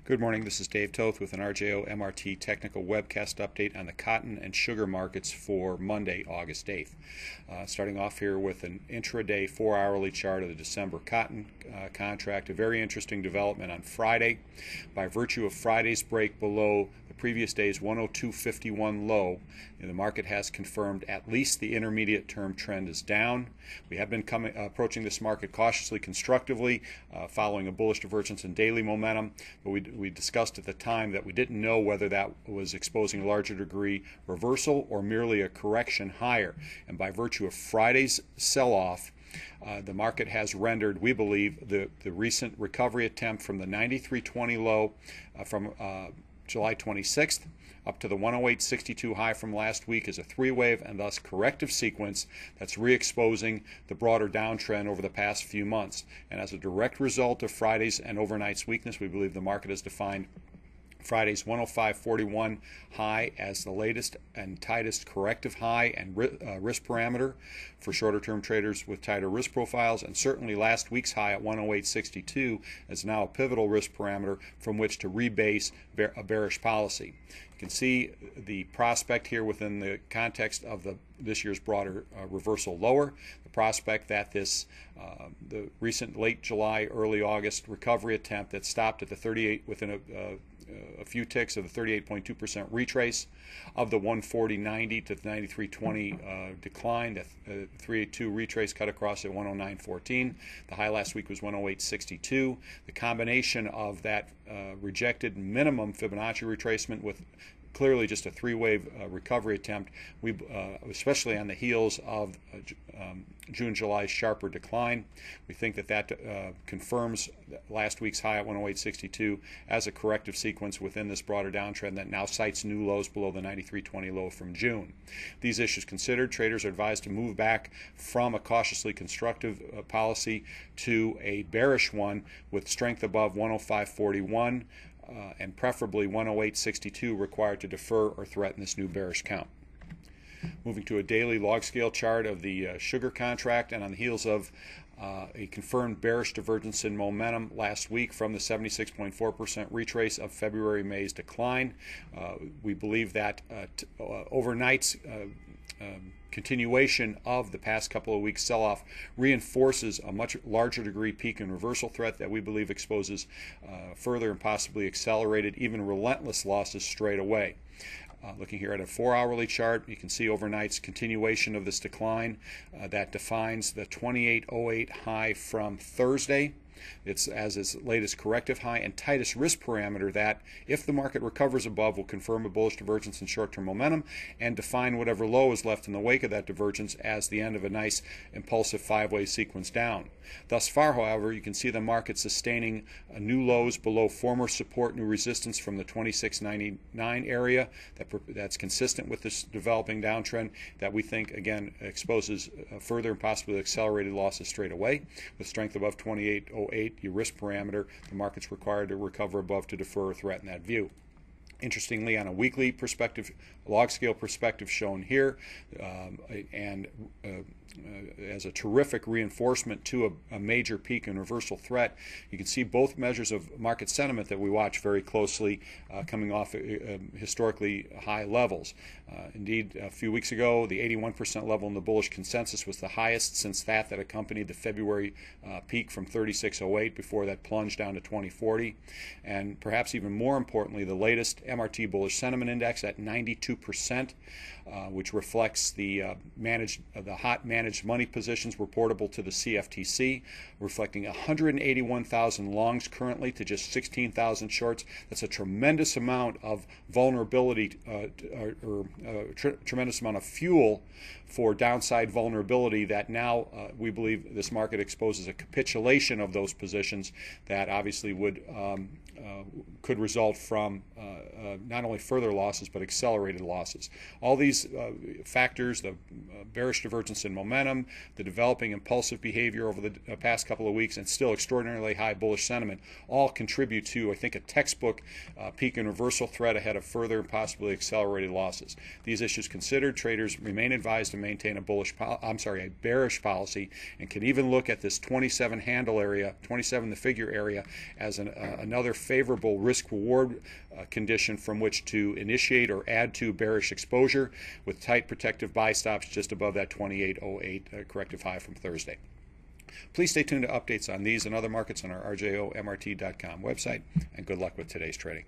Good morning, this is Dave Toth with an RJO MRT Technical Webcast update on the cotton and sugar markets for Monday, August 8th. Starting off here with an intraday 4-hourly chart of the December cotton contract. A very interesting development on Friday. By virtue of Friday's break below the previous day's 102.51 low, the market has confirmed at least the intermediate term trend is down. We have been approaching this market cautiously constructively following a bullish divergence in daily momentum, but we discussed at the time that we didn't know whether that was exposing a larger degree reversal or merely a correction higher. And by virtue of Friday's sell-off, the market has rendered, we believe, the recent recovery attempt from the 93.20 low from July 26th up to the 108.62 high from last week is a three-wave and thus corrective sequence that's re-exposing the broader downtrend over the past few months. And as a direct result of Friday's and overnight's weakness, we believe the market has defined Friday's 105.41 high as the latest and tightest corrective high and risk parameter for shorter-term traders with tighter risk profiles, and certainly last week's high at 108.62 is now a pivotal risk parameter from which to rebase a bearish policy. You can see the prospect here within the context of this year's broader reversal lower. The prospect that the recent late July, early August recovery attempt that stopped at the 38 within a few ticks of the 38.2% retrace of the 140.90 to the 93.20 decline. The 382 retrace cut across at 109.14. The high last week was 108.62. The combination of that rejected minimum Fibonacci retracement with clearly just a three-wave recovery attempt, especially on the heels of June, July's sharper decline. We think that confirms last week's high at 108.62 as a corrective sequence within this broader downtrend that now cites new lows below the 93.20 low from June. These issues considered, traders are advised to move back from a cautiously constructive policy to a bearish one with strength above 105.41. And preferably 108.62 required to defer or threaten this new bearish count. Moving to a daily log scale chart of the sugar contract, and on the heels of a confirmed bearish divergence in momentum last week from the 76.4% retrace of February-May's decline, we believe that overnight's continuation of the past couple of weeks sell-off reinforces a much larger degree peak and reversal threat that we believe exposes further and possibly accelerated, even relentless losses straight away. Looking here at a 4-hourly chart, you can see overnight's continuation of this decline that defines the 28.08 high from Thursday. It's as its latest corrective high and tightest risk parameter that, if the market recovers above, will confirm a bullish divergence in short-term momentum and define whatever low is left in the wake of that divergence as the end of a nice impulsive five-way sequence down. Thus far, however, you can see the market sustaining new lows below former support, new resistance from the 26.99 area that's consistent with this developing downtrend that we think, again, exposes further and possibly accelerated losses straight away. With strength above 28.08, your risk parameter, the market's required to recover above to defer or threaten that view. Interestingly, on a weekly perspective, log scale perspective shown here, and as a terrific reinforcement to a major peak and reversal threat, you can see both measures of market sentiment that we watch very closely coming off historically high levels. Indeed, a few weeks ago, the 81% level in the bullish consensus was the highest since that accompanied the February peak from 36.08 before that plunged down to 20.40. And perhaps even more importantly, the latest MRT bullish sentiment index at 92%, which reflects the hot managed money positions reportable to the CFTC, reflecting 181,000 longs currently to just 16,000 shorts. That's a tremendous amount of vulnerability, tremendous amount of fuel for downside vulnerability that now we believe this market exposes a capitulation of those positions that obviously could result from not only further losses but accelerated losses. All these factors, the bearish divergence in momentum, the developing impulsive behavior over the past couple of weeks, and still extraordinarily high bullish sentiment, all contribute to, I think, a textbook peak and reversal threat ahead of further and possibly accelerated losses. These issues considered, traders remain advised to maintain a bearish policy, and can even look at this 27 handle area, 27 the figure area, as another favorable risk-reward condition from which to initiate or add to bearish exposure, with tight protective buy stops just above that 28.08 corrective high from Thursday. Please stay tuned to updates on these and other markets on our rjomrt.com website, and good luck with today's trading.